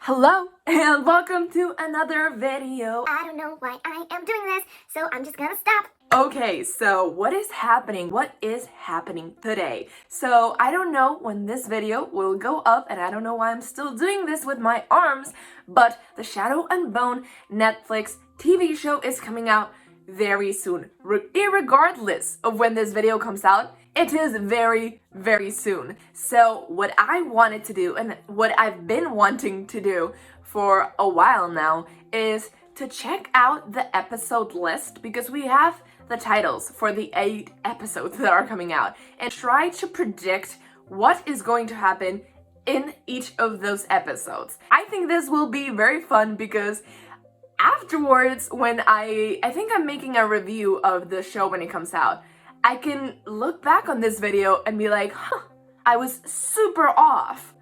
Hello and welcome to another video. I don't know why I am doing this, so I'm just gonna stop. Okay, so what is happening? What is happening today? So I don't know when this video will go up, and I don't know why I'm still doing this with my arms, but the Shadow and Bone Netflix TV show is coming out very soon. Irregardless of when this video comes out, it is very, very soon. So what I wanted to do, and what I've been wanting to do for a while now, is to check out the episode list, because we have the titles for the 8 episodes that are coming out, and try to predict what is going to happen in each of those episodes. I think this will be very fun because afterwards, when I think I'm making a review of the show when it comes out, I can look back on this video and be like, I was super off.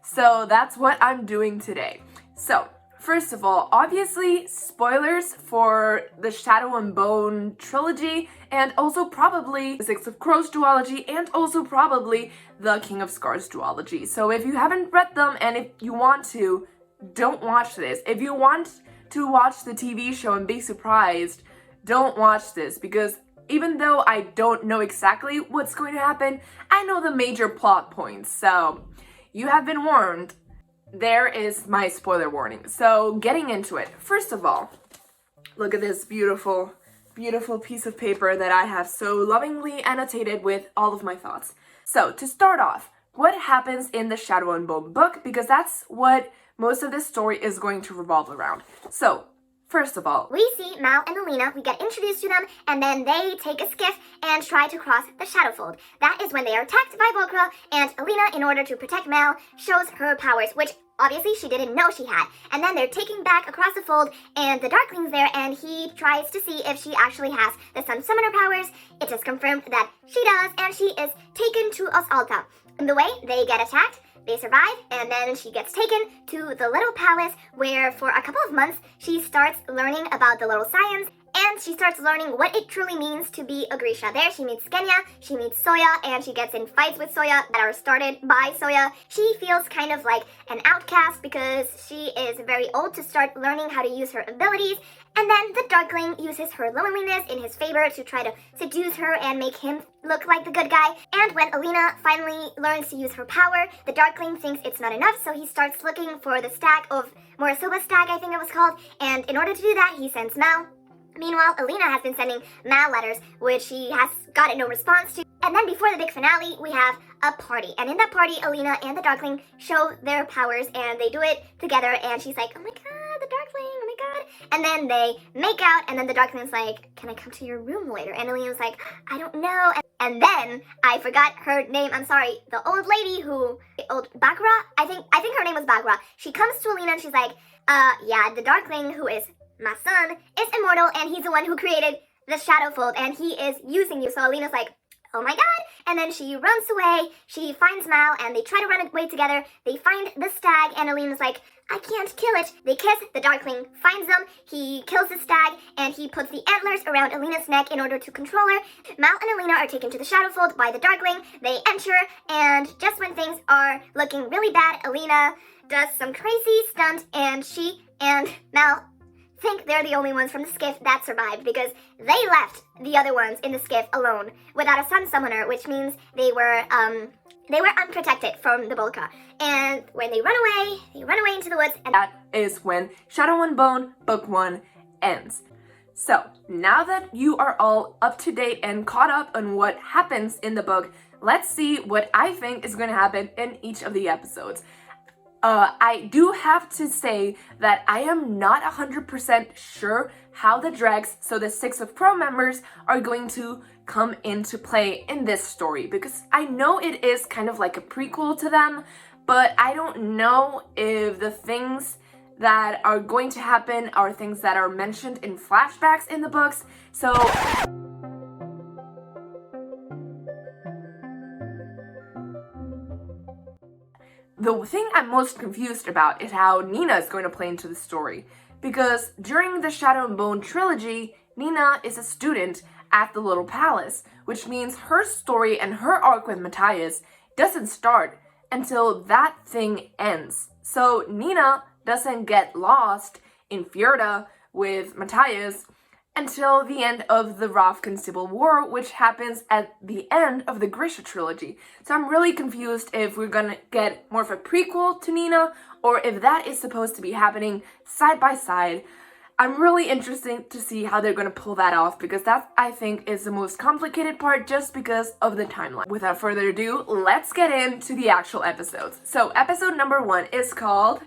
So that's what I'm doing today. So, first of all, obviously, spoilers for the Shadow and Bone trilogy, and also probably the Six of Crows duology, and also probably the King of Scars duology. So if you haven't read them, and if you want to, don't watch this. If you want to watch the TV show and be surprised, don't watch this, because even though I don't know exactly what's going to happen, I know the major plot points. So you have been warned. There is my spoiler warning. So getting into it, first of all, look at this beautiful, beautiful piece of paper that I have so lovingly annotated with all of my thoughts. So to start off, what happens in the Shadow and Bone book, because that's what most of this story is going to revolve around. So first of all, we see Mal and Alina, we get introduced to them, and then they take a skiff and try to cross the Shadowfold. That is when they are attacked by Volcra, and Alina, in order to protect Mal, shows her powers, which obviously she didn't know she had. And then they're taking back across the fold, and the Darkling's there, and he tries to see if she actually has the Sun Summoner powers. It is confirmed that she does, and she is taken to Otkazat'sya. In the way, they get attacked, they survive, and then she gets taken to the little palace where for a couple of months she starts learning about the little science, and she starts learning what it truly means to be a Grisha. There she meets Skenya, she meets Soya, and she gets in fights with Soya that are started by Soya. She feels kind of like an outcast because she is very old to start learning how to use her abilities. And then the Darkling uses her loneliness in his favor to try to seduce her and make him look like the good guy. And when Alina finally learns to use her power, the Darkling thinks it's not enough, so he starts looking for the stag of Morisoba's stag, I think it was called. And in order to do that, he sends Mal. Meanwhile, Alina has been sending Mal letters, which she has gotten no response to. And then before the big finale, we have a party. And in that party, Alina and the Darkling show their powers, and they do it together. And she's like, oh my god, the Darkling, oh my god. And then they make out, and then the Darkling's like, can I come to your room later? And Alina's like, I don't know. And then, I forgot her name, I'm sorry, the old lady old Bagra? I think her name was Bagra. She comes to Alina and she's like, yeah, the Darkling, who is my son, is immortal, and he's the one who created the Shadowfold, and he is using you. So Alina's like, oh my god, and then she runs away, she finds Mal, and they try to run away together. They find the stag, and Alina's like, I can't kill it. They kiss, the Darkling finds them, he kills the stag, and he puts the antlers around Alina's neck in order to control her. Mal and Alina are taken to the Shadowfold by the Darkling. They enter, and just when things are looking really bad, Alina does some crazy stunt, and she and Mal think they're the only ones from the skiff that survived, because they left the other ones in the skiff alone without a Sun Summoner, which means they were unprotected from the Volcra. And when they run away into the woods, and that is when Shadow and Bone Book 1 ends. So, now that you are all up to date and caught up on what happens in the book, let's see what I think is going to happen in each of the episodes. I do have to say that I am not 100% sure how the Dregs, so the Six of Crow members, are going to come into play in this story, because I know it is kind of like a prequel to them, but I don't know if the things that are going to happen are things that are mentioned in flashbacks in the books. So the thing I'm most confused about is how Nina is going to play into the story, because during the Shadow and Bone trilogy, Nina is a student at the Little Palace, which means her story and her arc with Matthias doesn't start until that thing ends. So Nina doesn't get lost in Fjorda with Matthias until the end of the Ravkan Civil War, which happens at the end of the Grisha trilogy. So I'm really confused if we're gonna get more of a prequel to Nina, or if that is supposed to be happening side by side. I'm really interested to see how they're gonna pull that off, because that, I think, is the most complicated part just because of the timeline. Without further ado, let's get into the actual episodes. So episode number 1 is called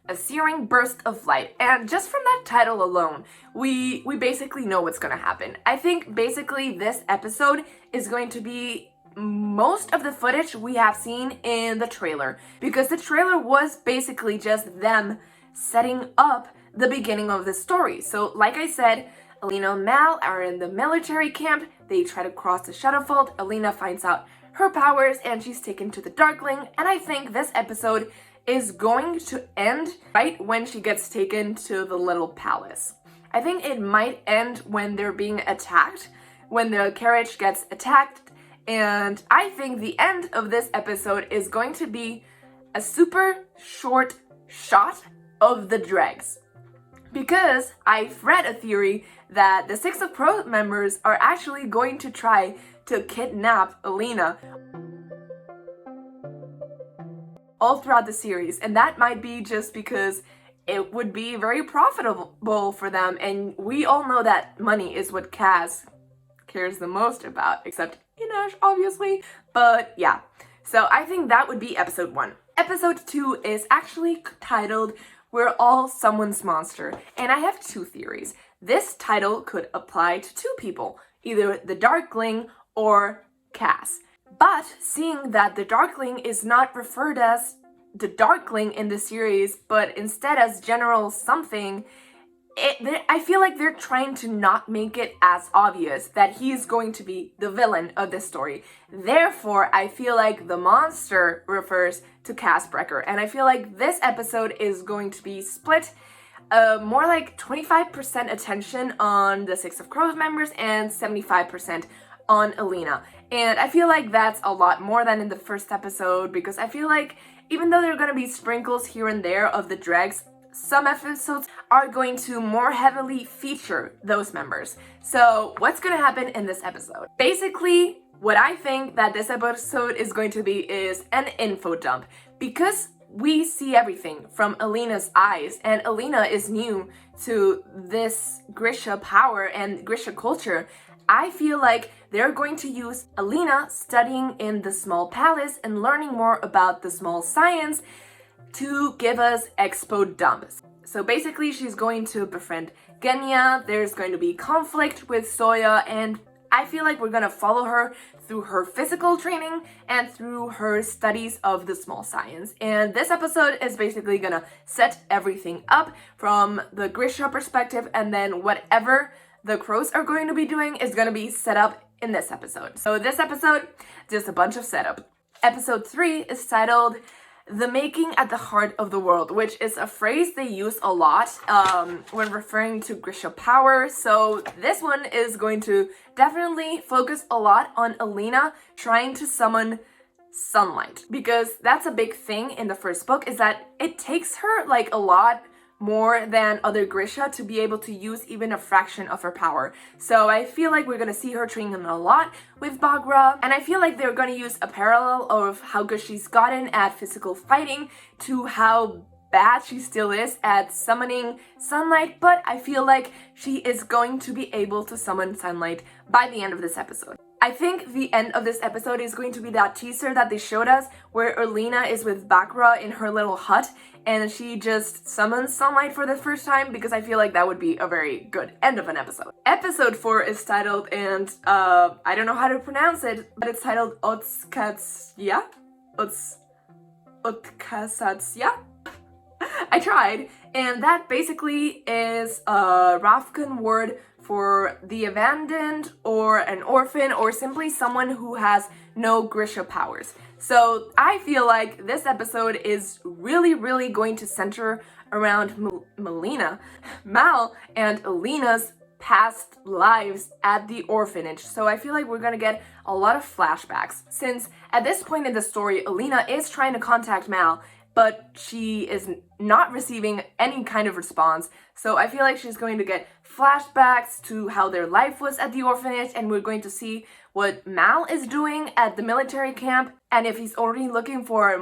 A Searing Burst of Light, and just from that title alone, we basically know what's gonna happen. I think basically this episode is going to be most of the footage we have seen in the trailer, because the trailer was basically just them setting up the beginning of the story. So like I said, Alina and Mal are in the military camp. They try to cross the Shadowfold. Alina finds out her powers and she's taken to the Darkling, and I think this episode is going to end right when she gets taken to the little palace. I think it might end when they're being attacked, when the carriage gets attacked, and I think the end of this episode is going to be a super short shot of the dregs. Because I've read a theory that the Six of Crows members are actually going to try to kidnap Alina all throughout the series, and that might be just because it would be very profitable for them, and we all know that money is what Kaz cares the most about, except Inesh, obviously, but yeah. So I think that would be episode 1. Episode 2 is actually titled We're All Someone's Monster, and I have 2 theories. This title could apply to 2 people, either the Darkling or Cass. But seeing that the Darkling is not referred as the Darkling in the series, but instead as General something, I feel like they're trying to not make it as obvious that he's going to be the villain of this story. Therefore, I feel like the monster refers to Cass Brecker, and I feel like this episode is going to be split more like 25% attention on the Six of Crows members and 75% on Alina. And I feel like that's a lot more than in the first episode, because I feel like even though there are going to be sprinkles here and there of the dregs, some episodes are going to more heavily feature those members. So what's going to happen in this episode? Basically, what I think that this episode is going to be is an info dump, because we see everything from Alina's eyes, and Alina is new to this Grisha power and Grisha culture. I feel like they're going to use Alina studying in the small palace and learning more about the small science to give us expo dumps. So basically she's going to befriend Genya, there's going to be conflict with Soya, and I feel like we're gonna follow her through her physical training and through her studies of the small science. And this episode is basically gonna set everything up from the Grisha perspective, and then whatever the Crows are going to be doing is gonna be set up in this episode. So this episode, just a bunch of setup. Episode 3 is titled The Making at the Heart of the World, which is a phrase they use a lot when referring to Grisha power. So this one is going to definitely focus a lot on Alina trying to summon sunlight, because that's a big thing in the first book, is that it takes her like a lot more than other Grisha to be able to use even a fraction of her power. So I feel like we're gonna see her training a lot with Baghra, and I feel like they're gonna use a parallel of how good she's gotten at physical fighting to how bad she still is at summoning sunlight, but I feel like she is going to be able to summon sunlight by the end of this episode. I think the end of this episode is going to be that teaser that they showed us where Alina is with Baghra in her little hut and she just summons sunlight for the first time, because I feel like that would be a very good end of an episode. Episode 4 is titled, and I don't know how to pronounce it, but it's titled Otkazat'sya? Otkazat'sya? I tried, and that basically is a Ravkan word for the abandoned or an orphan or simply someone who has no Grisha powers. So I feel like this episode is really going to center around Mal and Alina's past lives at the orphanage. So I feel like we're gonna get a lot of flashbacks, since at this point in the story, Alina is trying to contact Mal but she is not receiving any kind of response. So I feel like she's going to get flashbacks to how their life was at the orphanage, and we're going to see what Mal is doing at the military camp, and if he's already looking for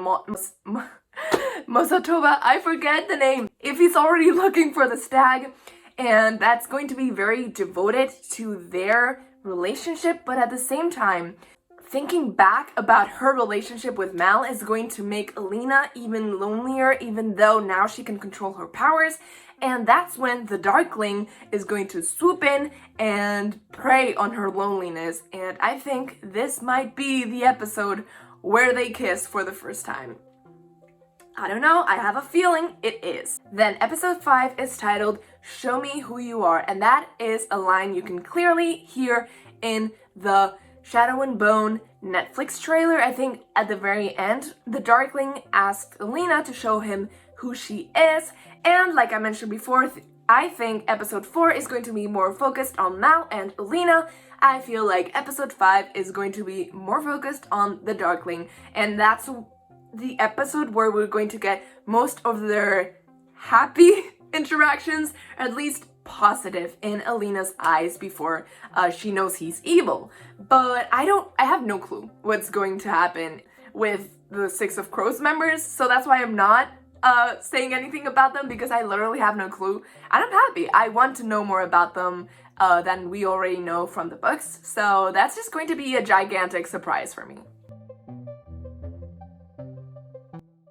Mosotoba, I forget the name, if he's already looking for the stag, and that's going to be very devoted to their relationship. But at the same time, thinking back about her relationship with Mal is going to make Alina even lonelier, even though now she can control her powers. And that's when the Darkling is going to swoop in and prey on her loneliness. And I think this might be the episode where they kiss for the first time. I don't know, I have a feeling it is. Then episode 5 is titled Show Me Who You Are, and that is a line you can clearly hear in the Shadow and Bone Netflix trailer. I think at the very end, the Darkling asked Alina to show him who she is, and like I mentioned before, I think episode 4 is going to be more focused on Mal and Alina. I feel like episode 5 is going to be more focused on the Darkling, and that's the episode where we're going to get most of their happy interactions, at least positive in Alina's eyes before she knows he's evil. But I have no clue what's going to happen with the Six of Crows members, so that's why I'm not saying anything about them, because I literally have no clue. And I'm happy. I want to know more about them than we already know from the books, so that's just going to be a gigantic surprise for me.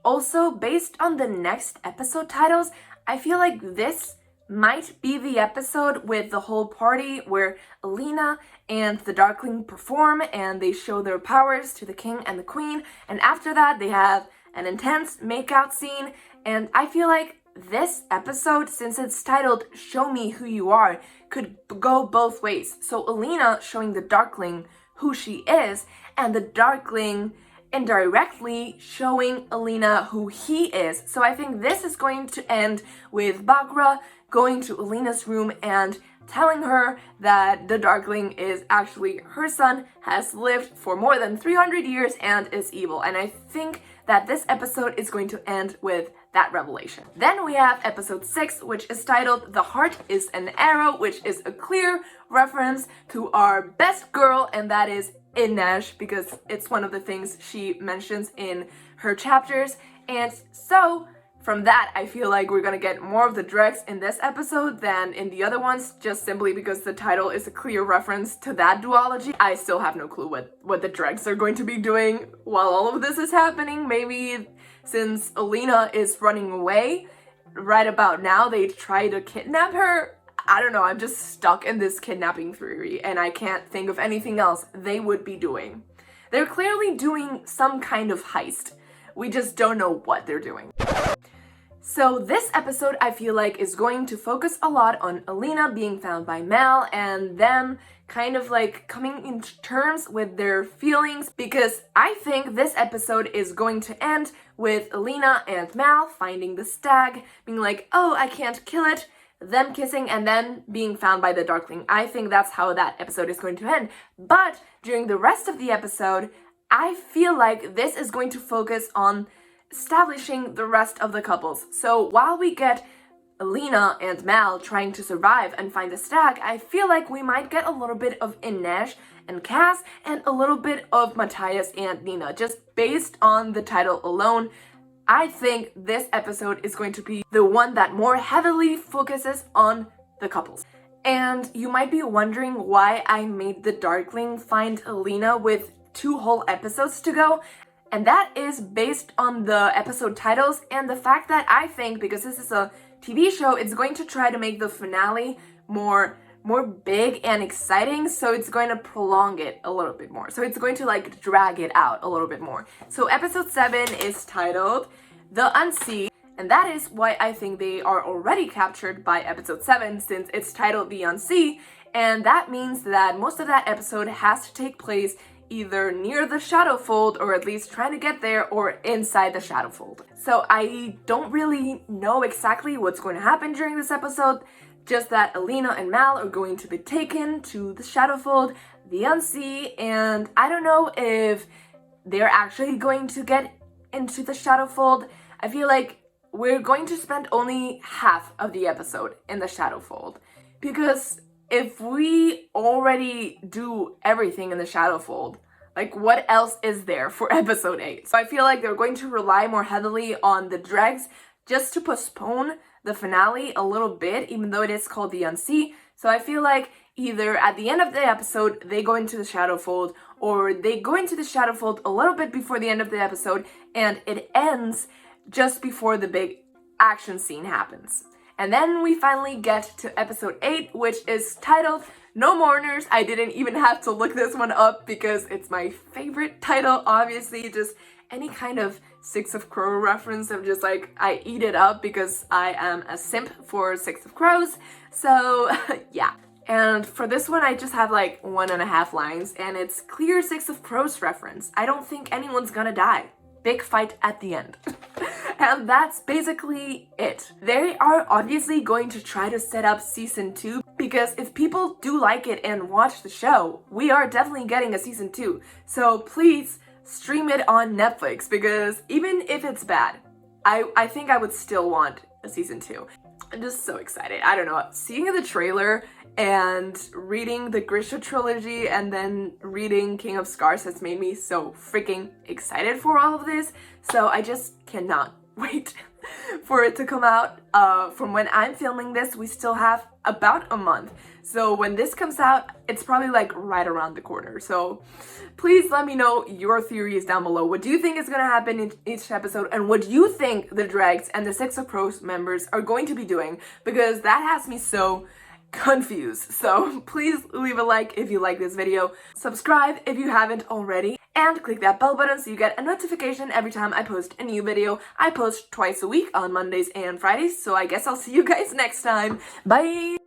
Also, based on the next episode titles, I feel like this might be the episode with the whole party where Alina and the Darkling perform and they show their powers to the king and the queen, and after that they have an intense makeout scene. And I feel like this episode, since it's titled Show Me Who You Are, could go both ways. So Alina showing the Darkling who she is, and the Darkling indirectly showing Alina who he is. So I think this is going to end with Baghra going to Alina's room and telling her that the Darkling is actually her son, has lived for more than 300 years and is evil. And I think that this episode is going to end with that revelation. Then we have episode 6, which is titled The Heart is an Arrow, which is a clear reference to our best girl, and that is Inesh, because it's one of the things she mentions in her chapters. And so from that, I feel like we're gonna get more of the dregs in this episode than in the other ones, just simply because the title is a clear reference to that duology. I still have no clue what the dregs are going to be doing while all of this is happening. Maybe since Alina is running away right about now, they try to kidnap her. I don't know, I'm just stuck in this kidnapping theory, and I can't think of anything else they would be doing. They're clearly doing some kind of heist. We just don't know what they're doing. So this episode, I feel like, is going to focus a lot on Alina being found by Mal and them kind of like coming into terms with their feelings, because I think this episode is going to end with Alina and Mal finding the stag, being like, oh, I can't kill it, them kissing, and then being found by the Darkling. I think that's how that episode is going to end. But during the rest of the episode, I feel like this is going to focus on establishing the rest of the couples. So while we get Alina and Mal trying to survive and find the stag, I feel like we might get a little bit of Inesh and Cass and a little bit of Matthias and Nina, just based on the title alone. I think this episode is going to be the one that more heavily focuses on the couples. And you might be wondering why I made the Darkling find Alina with 2 whole episodes to go. And that is based on the episode titles and the fact that I think, because this is a TV show, it's going to try to make the finale more big and exciting, so it's going to prolong it a little bit more. So it's going to like drag it out a little bit more. So episode 7 is titled The Unsea, and that is why I think they are already captured by episode 7, since it's titled The Unsea, and that means that most of that episode has to take place either near the Shadowfold, or at least trying to get there, or inside the Shadowfold. So I don't really know exactly what's going to happen during this episode, just that Alina and Mal are going to be taken to the Shadowfold, the Unsea, and I don't know if they're actually going to get into the Shadowfold. I feel like we're going to spend only half of the episode in the Shadowfold. Because if we already do everything in the Shadowfold, like what else is there for episode 8? So I feel like they're going to rely more heavily on the dregs just to postpone the finale a little bit, even though it is called the Unsea. So I feel like either at the end of the episode, they go into the Shadowfold, or they go into the Shadowfold a little bit before the end of the episode, and it ends just before the big action scene happens. And then we finally get to episode 8, which is titled No Mourners. I didn't even have to look this one up because it's my favorite title, obviously. Just any kind of Six of Crows reference, I'm just like, I eat it up because I am a simp for Six of Crows. So, yeah. And for this one, I just have like 1.5 lines, and it's clear Six of Crows reference. I don't think anyone's gonna die. Big fight at the end. And that's basically it. They are obviously going to try to set up season 2 because if people do like it and watch the show, we are definitely getting a season 2. So please stream it on Netflix because even if it's bad, I think I would still want a season 2. I'm just so excited. I don't know. Seeing the trailer and reading the Grisha trilogy and then reading King of Scars has made me so freaking excited for all of this. So I just cannot wait for it to come out. From when I'm filming this, we still have about a month. So when this comes out, it's probably like right around the corner. So please let me know your theories down below. What do you think is going to happen in each episode? And what do you think the Dregs and the Six of Crows members are going to be doing? Because that has me so confused. So please leave a like if you like this video, subscribe if you haven't already, and click that bell button so you get a notification every time I post a new video. I post twice a week on Mondays and Fridays, so I guess I'll see you guys next time. Bye!